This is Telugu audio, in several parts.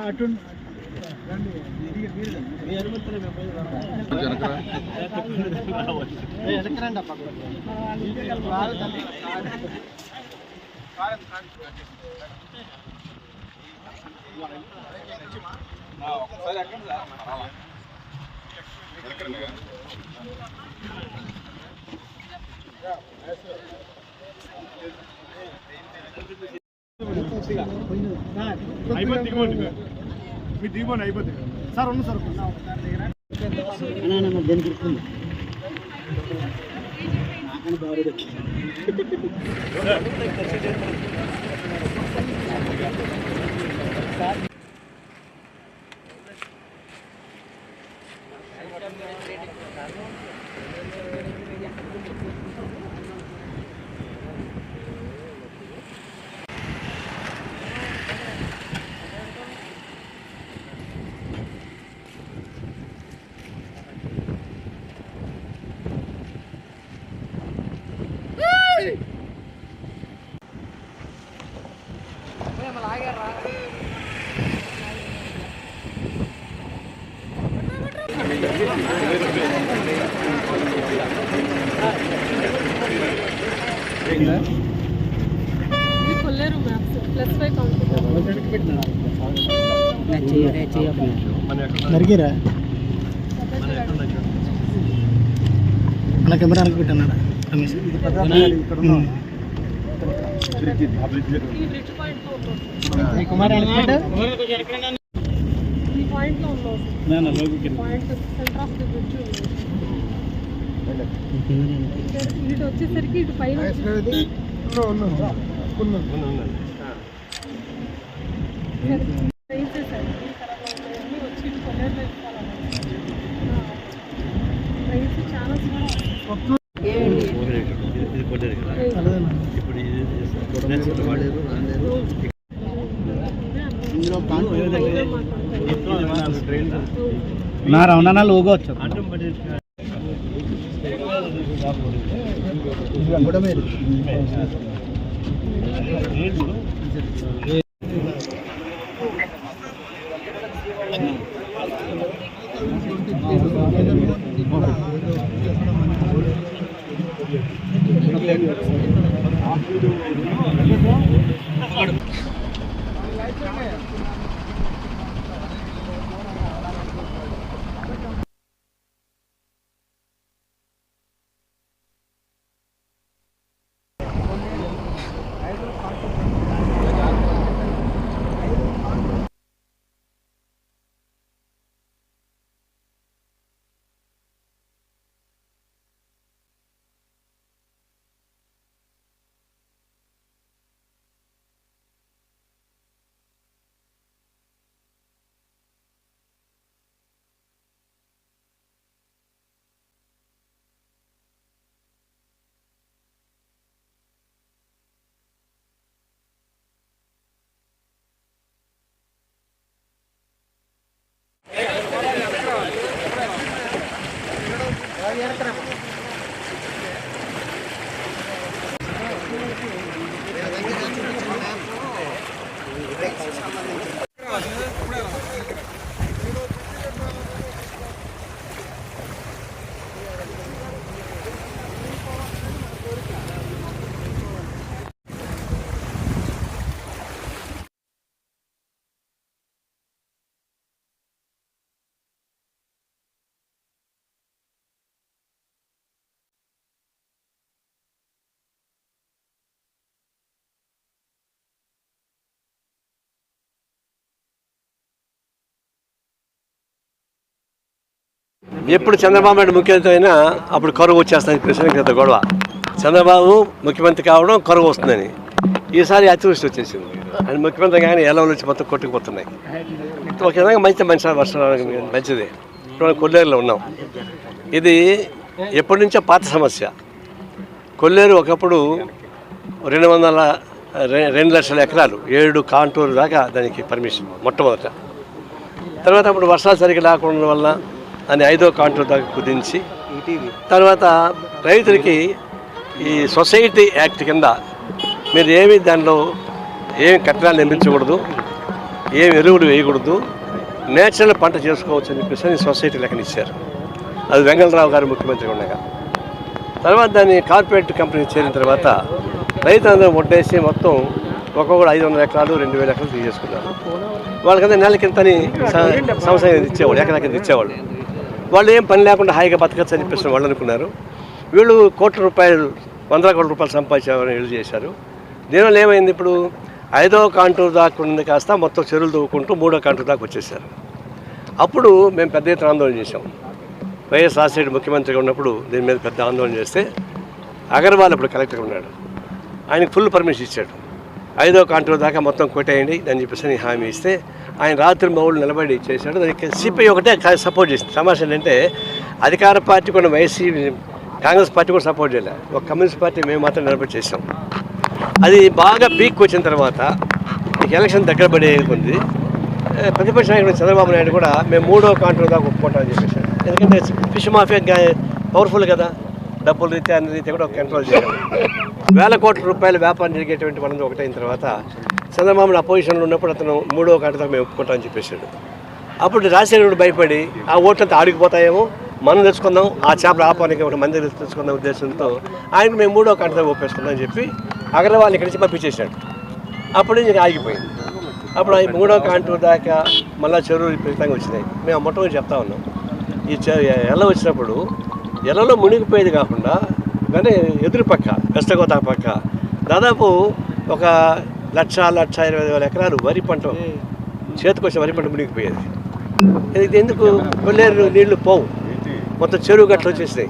అటు అయిపోతుంది మీ దిగుబడి అయిపోతుంది సార్ ఉన్న సార్ దేనికి ఇస్తుంది కొల్లేరు మ్యాప్స్ +5 కౌంట్ నరికిరా మన కెమెరా వెనక్కి పెట్టన్నాడా రమేష్ ఇటు వచ్చేసరికి ఇటు పైన నా రౌండ్ లోగో వచ్చు ఎప్పుడు చంద్రబాబు నాయుడు ముఖ్యమంత్రి అయినా అప్పుడు కరువు వచ్చేస్తుంది ప్రశ్న పెద్ద గొడవ. చంద్రబాబు ముఖ్యమంత్రి కావడం కరువు వస్తుందని. ఈసారి అతివృష్టి వచ్చేసింది. ఆయన ముఖ్యమంత్రి కానీ ఎలవలు వచ్చి మొత్తం కొట్టుకుపోతున్నాయి. ఒక విధంగా మంచి వర్షం మంచిదే. ఇప్పుడు కొల్లేరులో ఉన్నాం. ఇది ఎప్పటి నుంచో పాత సమస్య. కొల్లేరు ఒకప్పుడు 2 లక్షల ఎకరాలు, 7 కాంటూరు దాకా దానికి పర్మిషన్ మొట్టమొదట. తర్వాత అప్పుడు వర్షాలు సరిగ్గా లేకుండా వల్ల దాన్ని 5వ కాంటూరు దాకా కుదించి తర్వాత రైతులకి ఈ సొసైటీ యాక్ట్ కింద మీరు ఏమి దానిలో ఏమి కట్టడాలు నిర్మించకూడదు, ఏమి ఎరువులు వేయకూడదు, నేచురల్ పంట చేసుకోవచ్చు అని చెప్పేసి సొసైటీ లెక్కన ఇచ్చారు. అది వెంగళరావు గారు ముఖ్యమంత్రి ఉండగా. తర్వాత దాన్ని కార్పొరేట్ కంపెనీ చేరిన తర్వాత రైతులందరూ ఒడ్డేసి మొత్తం ఒక్కొక్కరు 500 ఎకరాలు 2000 ఎకరాలు తీసేసుకున్నారు. వాళ్ళకంతా నెల కిందని సంవత్సరం ఇచ్చేవాళ్ళు, ఎకరాకి ఇచ్చేవాళ్ళు. వాళ్ళు ఏం పని లేకుండా హాయిగా బతకచ్చు అని చెప్పేసి వాళ్ళు అనుకున్నారు. వీళ్ళు ₹100 కోట్ల 100 కోట్ల రూపాయలు సంపాదించామని వీళ్ళు చేశారు. దీనివల్ల ఏమైంది, ఇప్పుడు 5వ కాంటూరు దాకా ఉంది కాస్త మొత్తం చెరువులు తవ్వుకుంటూ 3వ కాంటూరు దాకా వచ్చేసారు. అప్పుడు మేము పెద్ద ఎత్తున ఆందోళన చేసాం. వైఎస్ రాజశేఖర్ ముఖ్యమంత్రిగా ఉన్నప్పుడు దీని మీద పెద్ద ఆందోళన చేస్తే అగర్వాల్ ఇప్పుడు కలెక్టర్గా ఉన్నాడు, ఆయనకు ఫుల్ పర్మిషన్ ఇచ్చాడు. 5వ కాంటూరు దాకా మొత్తం కొట్టేయండి అని చెప్పేసి హామీ ఇస్తే ఆయన రాత్రి మౌళ్ళు నిలబడి చేశాడు. దానికి సిపిఐ ఒకటే సపోర్ట్ చేసింది. సమస్య ఏంటంటే అధికార పార్టీ కూడా కాంగ్రెస్ పార్టీ కూడా సపోర్ట్ చేయలేదు, ఒక కమ్యూనిస్ట్ పార్టీ మేము మాత్రం నిలబడి చేసాం. అది బాగా పీక్ వచ్చిన తర్వాత ఎలక్షన్ దగ్గర పడే ఉంది. ప్రతిపక్ష నాయకుడు చంద్రబాబు నాయుడు కూడా మేము 3వ కాంటూరు దాకా ఒప్పుకుంటామని చెప్పేసాడు. ఎందుకంటే ఫిష్ మాఫియా పవర్ఫుల్ కదా, డబ్బులు రీత్యా అన్ని రీత్యా కూడా కంట్రోల్ చేయాలి. ₹1,000 కోట్ల వ్యాపారం జరిగేటువంటి వాళ్ళంతా ఒకటైన తర్వాత చంద్రబాబు అపోజిషన్లో ఉన్నప్పుడు అతను 3వ కాంటూరు దాకా మేము ఒప్పుకుంటామని చెప్పేశాడు. అప్పుడు రాజశేఖరుడు భయపడి ఆ ఓట్లంతా ఆడిపోతాయేమో, మనం తెచ్చుకుందాం, ఆ చేపలు ఆపానికి ఒక మంది తెచ్చుకుందాం ఉద్దేశంతో ఆయనకు మేము 3వ కాంటూరు దాకా ఒప్పేసుకుందాం అని చెప్పి అగర్వాల్ ఇక్కడి నుంచి పంపించేశాడు. అప్పుడు నుంచి ఆగిపోయింది. అప్పుడు 3వ కాంటూరు దాకా మళ్ళీ చెరువులు విపరీతంగా వచ్చినాయి. మేము మొట్టమొదటి చెప్తా ఉన్నాం, ఈ ఎల్ల వచ్చినప్పుడు ఎల్లలో మునిగిపోయేది కాకుండా కానీ ఎదురు పక్క వెస్ట్ గోదావరి పక్క దాదాపు 1,20,000 ఎకరాలు వరి పంట, చేతికొచ్చిన వరి పంట మునిగిపోయేది. ఇది ఎందుకు, కొల్లేరు నీళ్లు పోవు, మొత్తం చెరువు గట్లు వచ్చేసినాయి.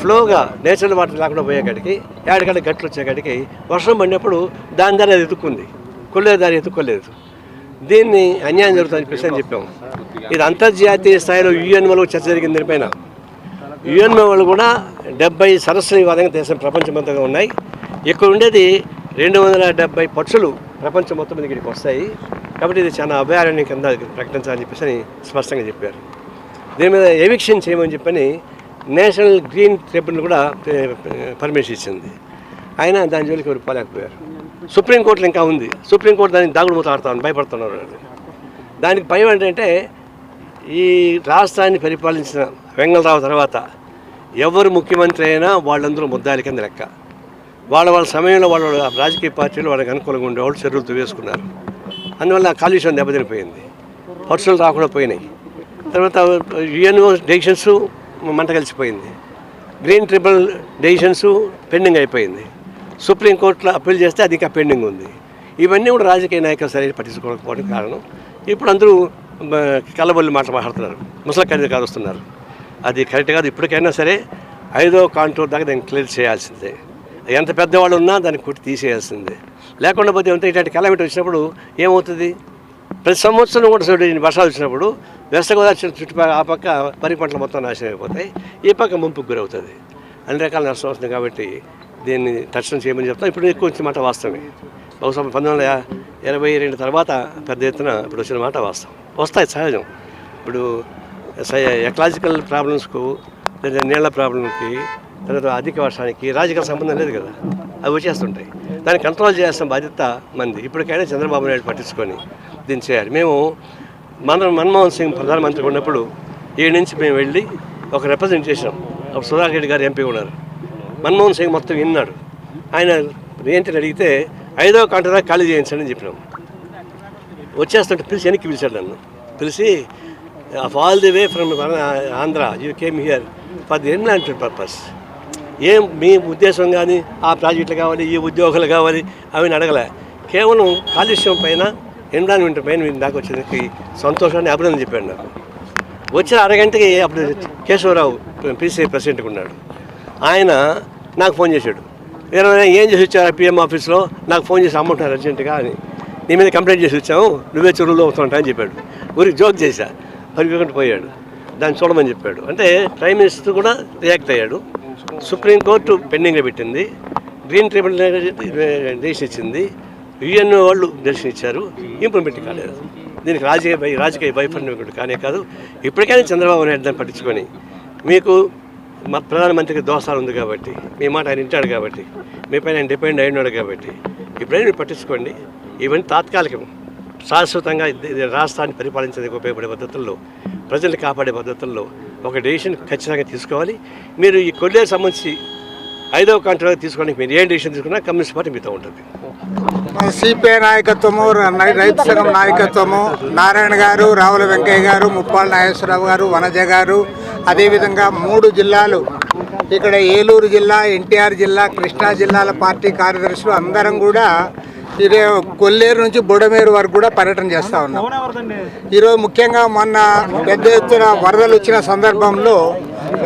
ఫ్లోగా నేచురల్ వాటర్ లేకుండా పోయేకాడికి ఏడగడ్డ గట్లు వచ్చేకాడికి వర్షం పడినప్పుడు దాని దారి అది ఎత్తుక్కుంది, కొల్లేరు దారి ఎత్తుక్కోలేదు. దీన్ని అన్యాయం జరుగుతుందని చెప్పేసి అని చెప్పాము. ఇది అంతర్జాతీయ స్థాయిలో యుఎన్ఓలో చర్చ జరిగింది. దీనిపైన యుఎన్ఓ వాళ్ళు కూడా 70 సరస్సులు ఈ విధంగా దేశం ప్రపంచమంతగా ఉన్నాయి. ఇక్కడ ఉండేది 270 పక్షులు ప్రపంచం మొత్తం మీద ఇక్కడికి వస్తాయి. కాబట్టి ఇది చాలా అభయారణ్యం కింద ప్రకటించాలని చెప్పేసి స్పష్టంగా చెప్పారు. దీని మీద ఎవిక్షన్ చేయమని చెప్పని నేషనల్ గ్రీన్ ట్రిబ్యునల్ కూడా పర్మిషన్ ఇచ్చింది. అయినా దాని జోలికి ఎవరు పోలేకపోయారు. సుప్రీంకోర్టులో ఇంకా ఉంది. సుప్రీంకోర్టు దానికి దాగుడు మూత ఆడుతామని భయపడుతున్నారు. దానికి భయం ఏంటంటే ఈ రాష్ట్రాన్ని పరిపాలించిన వెంగళరావు తర్వాత ఎవరు ముఖ్యమంత్రి అయినా వాళ్ళందరూ ముద్దాయిల కింద లెక్క. వాళ్ళ సమయంలో వాళ్ళ రాజకీయ పార్టీలు వాళ్ళకి అనుకూలంగా ఉండేవాళ్ళు చెరువులు తువేసుకున్నారు. అందువల్ల కాలుష్యం దెబ్బతినిపోయింది, పక్షులు రాకుండా పోయినాయి. తర్వాత యుఎన్ఓ డెసిషన్స్ మంట కలిసిపోయింది, గ్రీన్ ట్రిబ్యునల్ డెసిషన్స్ పెండింగ్ అయిపోయింది, సుప్రీంకోర్టులో అప్పీల్ చేస్తే అది ఇంకా పెండింగ్ ఉంది. ఇవన్నీ కూడా రాజకీయ నాయకులు సరైన పట్టించుకోకపోవడానికి కారణం. ఇప్పుడు అందరూ కళ్ళబొల్లి మాట్లాడుతున్నారు, ముసలి ఖరీదు వస్తున్నారు. అది కరెక్ట్ కాదు. ఇప్పటికైనా సరే 5వ కాంటూర్ దాకా దాన్ని క్లియర్ చేయాల్సిందే. ఎంత పెద్దవాళ్ళు ఉన్నా దాన్ని కొట్టి తీసేయాల్సిందే. లేకుండా పోతే ఎంత ఇట్లాంటి కెలామిటీ వచ్చినప్పుడు ఏమవుతుంది, ప్రతి సంవత్సరం కూడా వర్షాలు వచ్చినప్పుడు వెస్ట్ గోదావరి చుట్టుపక్కల ఆ పక్క వరి పంటలు మొత్తం నాశనం అయిపోతాయి, ఈ పక్క ముంపుకు గురవుతుంది, అన్ని రకాల నష్టం వస్తుంది. కాబట్టి దీన్ని తక్షణం చేయమని చెప్తాం. ఇప్పుడు ఎక్కువ వచ్చిన మాట వాస్తవమే. బహుశా 1922 తర్వాత పెద్ద ఎత్తున ఇప్పుడు వచ్చిన మాట వాస్తవం. వస్తాయి, సహజం. ఇప్పుడు ఎకలాజికల్ ప్రాబ్లమ్స్కు, లేదా నీళ్ల ప్రాబ్లంకి, తర్వాత అధిక వర్షానికి రాజకీయ సంబంధం లేదు కదా, అవి వచ్చేస్తుంటాయి. దాన్ని కంట్రోల్ చేయాల్సిన బాధ్యత మంది. ఇప్పటికైనా చంద్రబాబు నాయుడు పట్టించుకొని దీన్ని చేయాలి. మేము మన్మోహన్ సింగ్ ప్రధానమంత్రి ఉన్నప్పుడు ఈ నుంచి మేము వెళ్ళి ఒక రిప్రజెంట్ చేసినాం. అప్పుడు సుధాకర్ రెడ్డి గారు ఎంపీ ఉన్నారు. మన్మోహన్ సింగ్ మొత్తం విన్నాడు. ఆయన ఏంటని అడిగితే 5వ కాంటూర్ దాకా ఖాళీ చేయించండి అని చెప్పినాం. వచ్చేస్తుంటే పిలిచి వెనక్కి పిలిచాడు నన్ను. పిలిచి of all the way from Andhra you came here for the environmental purpose. ఏం మీ ఉద్దేశం కానీ ఆ ప్రాజెక్టులు కావాలి, ఈ ఉద్యోగాలు కావాలి అవి అడగలే. కేవలం కాలుష్యం పైన, ఎన్విరాన్మెంట్ పైన మీరు దాకా వచ్చేందుకు సంతోషాన్ని అభినందన చెప్పాడు నాకు. వచ్చిన అరగంటకి అప్పుడు కేశవరావు పీసీఐ ప్రెసిడెంట్గా ఉన్నాడు. ఆయన నాకు ఫోన్ చేశాడు, ఏం చేసి వచ్చారు పిఎం ఆఫీస్లో, నాకు ఫోన్ చేసి అమ్మంటున్నారు అర్జెంటుగా అని, నీ మీద కంప్లైంట్ చేసి వచ్చాము, నువ్వే చెరువులో వస్తుంటా అని చెప్పాడు. ఊరికి జోక్ చేశా, పరిగెత్తుకుంటూ పోయాడు. దాన్ని చూడమని చెప్పాడు. అంటే ప్రైమ్ మినిస్టర్ కూడా రియాక్ట్ అయ్యాడు. సుప్రీంకోర్టు పెండింగ్లో పెట్టింది, గ్రీన్ ట్రిబ్యునల్ డెసిషన్ ఇచ్చింది, యుఎన్ వాళ్ళు డెసిషన్ ఇచ్చారు, ఇంప్లిమెంట్ కాలేదు. దీనికి రాజకీయ భయపడిన కానే కాదు. ఇప్పటికైనా చంద్రబాబు నాయుడు దాన్ని పట్టించుకొని, మీకు మా ప్రధానమంత్రికి దోషాలు ఉంది కాబట్టి, మీ మాట ఆయన వింటాడు కాబట్టి, మీ పైన ఆయన డిపెండ్ అయినాడు కాబట్టి ఇప్పుడైనా మీరు పట్టించుకోండి. ఇవన్నీ తాత్కాలికం. శాశ్వతంగా రాష్ట్రాన్ని పరిపాలించేందుకు ఉపయోగపడే పద్ధతుల్లో, ప్రజల్ని కాపాడే పద్ధతుల్లో ఒక డెసిషన్ ఖచ్చితంగా తీసుకోవాలి. మీరు ఈ కొల్లేరు సంబంధించి 5వ కాంట్రాక్ట్ తీసుకోవడానికి మీరు ఏం డెసిషన్ తీసుకున్నా కమ్యూనిస్ట్ పార్టీ మీతో ఉంటుంది. సిపిఐ నాయకత్వము, రైతు సంఘం నాయకత్వము, నారాయణ గారు, రావుల వెంకయ్య గారు, ముప్పాళ్ళ నాగేశ్వరరావు గారు, వనజ గారు, అదేవిధంగా 3 జిల్లాలు, ఇక్కడ ఏలూరు జిల్లా, ఎన్టీఆర్ జిల్లా, కృష్ణా జిల్లాల పార్టీ కార్యదర్శులు అందరం కూడా ఇదే కొల్లేరు నుంచి బుడమేరు వరకు కూడా పర్యటన చేస్తూ ఉన్నాం. ఈరోజు ముఖ్యంగా మొన్న పెద్ద ఎత్తున వరదలు వచ్చిన సందర్భంలో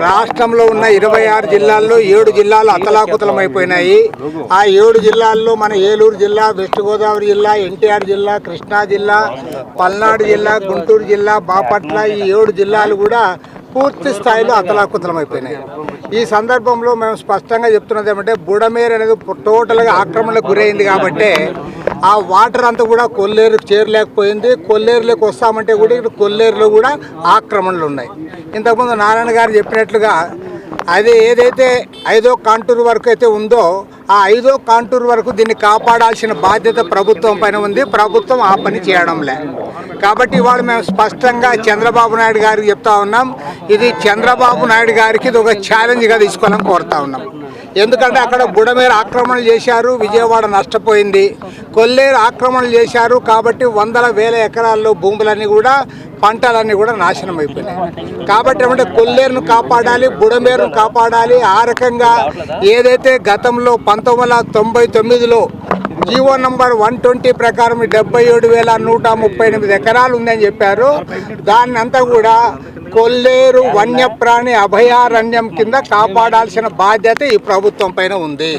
రాష్ట్రంలో ఉన్న 26 జిల్లాల్లో 7 జిల్లాలు అతలాకుతలమైపోయినాయి. ఆ 7 జిల్లాల్లో మన ఏలూరు జిల్లా, వెస్ట్ గోదావరి జిల్లా, ఎన్టీఆర్ జిల్లా, కృష్ణా జిల్లా, పల్నాడు జిల్లా, గుంటూరు జిల్లా, బాపట్ల, ఈ 7 జిల్లాలు కూడా పూర్తి స్థాయిలో అతలాకుతలమైపోయినాయి. ఈ సందర్భంలో మేము స్పష్టంగా చెప్తున్నది ఏమంటే, బుడమేరు అనేది టోటల్గా ఆక్రమణకు గురైంది కాబట్టి ఆ వాటర్ అంతా కూడా కొల్లేరుకు చేరలేకపోయింది. కొల్లేరులోకి వస్తామంటే కూడా ఇక్కడ కొల్లేరులో కూడా ఆక్రమణలు ఉన్నాయి. ఇంతకుముందు నారాయణ గారు చెప్పినట్లుగా అది ఏదైతే 5వ కాంటూర్ వరకు అయితే ఉందో ఆ 5వ కాంటూర్ వరకు దీన్ని కాపాడాల్సిన బాధ్యత ప్రభుత్వం పైన ఉంది. ప్రభుత్వం ఆ పని చేయడంలే. కాబట్టి ఇవాళ మేము స్పష్టంగా చంద్రబాబు నాయుడు గారికి చెప్తా ఉన్నాం, ఇది చంద్రబాబు నాయుడు గారికి ఇది ఒక ఛాలెంజ్గా తీసుకోవాలని కోరుతా ఉన్నాం. ఎందుకంటే అక్కడ బుడమేరు ఆక్రమణలు చేశారు, విజయవాడ నష్టపోయింది. కొల్లేరు ఆక్రమణలు చేశారు కాబట్టి వందల వేల ఎకరాల్లో భూములన్నీ కూడా, పంటలన్నీ కూడా నాశనం అయిపోయినాయి. కాబట్టి ఏమంటే కొల్లేరును కాపాడాలి, బుడమేరును కాపాడాలి. ఆ రకంగా ఏదైతే గతంలో 1999లో జీవో నంబర్ 120 ప్రకారం 77,138 ఎకరాలు ఉందని చెప్పారు. దాన్ని అంతా కూడా కొల్లేరు వన్యప్రాణి అభయారణ్యం కింద కాపాడాల్సిన బాధ్యత ఈ ప్రభుత్వం పైన ఉంది.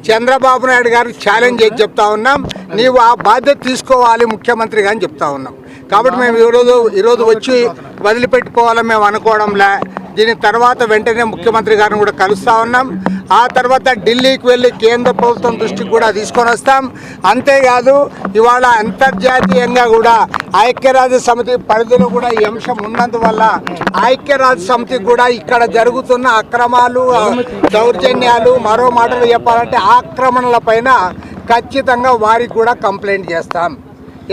చంద్రబాబు నాయుడు గారికి ఛాలెంజ్ చేసి చెప్తా ఉన్నాం, నీవు ఆ బాధ్యత తీసుకోవాలి ముఖ్యమంత్రిగా అని చెప్తా ఉన్నాం. కాబట్టి మేము ఈరోజు వచ్చి వదిలిపెట్టుకోవాలని మేము అనుకోవడంలే. దీని తర్వాత వెంటనే ముఖ్యమంత్రి గారిని కూడా కలుస్తూ ఉన్నాం. ఆ తర్వాత ఢిల్లీకి వెళ్ళి కేంద్ర ప్రభుత్వం దృష్టికి కూడా తీసుకొని వస్తాం. అంతేకాదు ఇవాళ అంతర్జాతీయంగా కూడా ఐక్యరాజ్య సమితి పరిధిలో కూడా ఈ అంశం ఉన్నందువల్ల ఐక్యరాజ్య సమితికి కూడా ఇక్కడ జరుగుతున్న అక్రమాలు, దౌర్జన్యాలు, మరో మాటలు చెప్పాలంటే ఆక్రమణల పైన ఖచ్చితంగా వారికి కూడా కంప్లైంట్ చేస్తాం.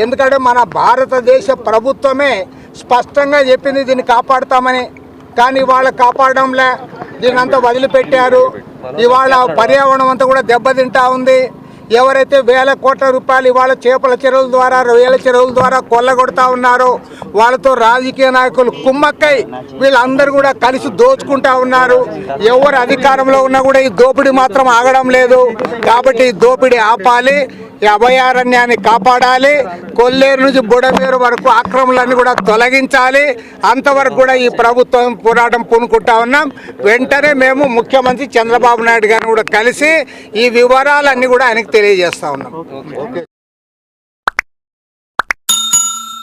ఎందుకంటే మన భారతదేశ ప్రభుత్వమే స్పష్టంగా చెప్పింది దీన్ని కాపాడుతామని. కానీ వాళ్ళు కాపాడడంలే, దీన్ని అంతా వదిలిపెట్టారు. ఇవాళ పర్యావరణం అంతా కూడా దెబ్బతింటా ఉంది. ఎవరైతే వేల కోట్ల రూపాయలు ఇవాళ చేపల చెరువుల ద్వారా, రొయ్యల చెరువుల ద్వారా కొల్లగొడతా ఉన్నారో వాళ్ళతో రాజకీయ నాయకులు కుమ్మక్కై వీళ్ళందరూ కూడా కలిసి దోచుకుంటా ఉన్నారు. ఎవరు అధికారంలో ఉన్నా కూడా ఈ దోపిడీ మాత్రం ఆగడం లేదు. కాబట్టి ఈ దోపిడీ ఆపాలి, ఈ అభయారణ్యాన్ని కాపాడాలి, కొల్లేరు నుంచి బుడమేరు వరకు ఆక్రమణలన్నీ కూడా తొలగించాలి. అంతవరకు కూడా ఈ ప్రభుత్వం పోరాటం పూనుకుంటా ఉన్నాం. వెంటనే మేము ముఖ్యమంత్రి చంద్రబాబు నాయుడు గారిని కూడా కలిసి ఈ వివరాలన్నీ కూడా ఆయనకు తెలియజేస్తా ఉన్నాం.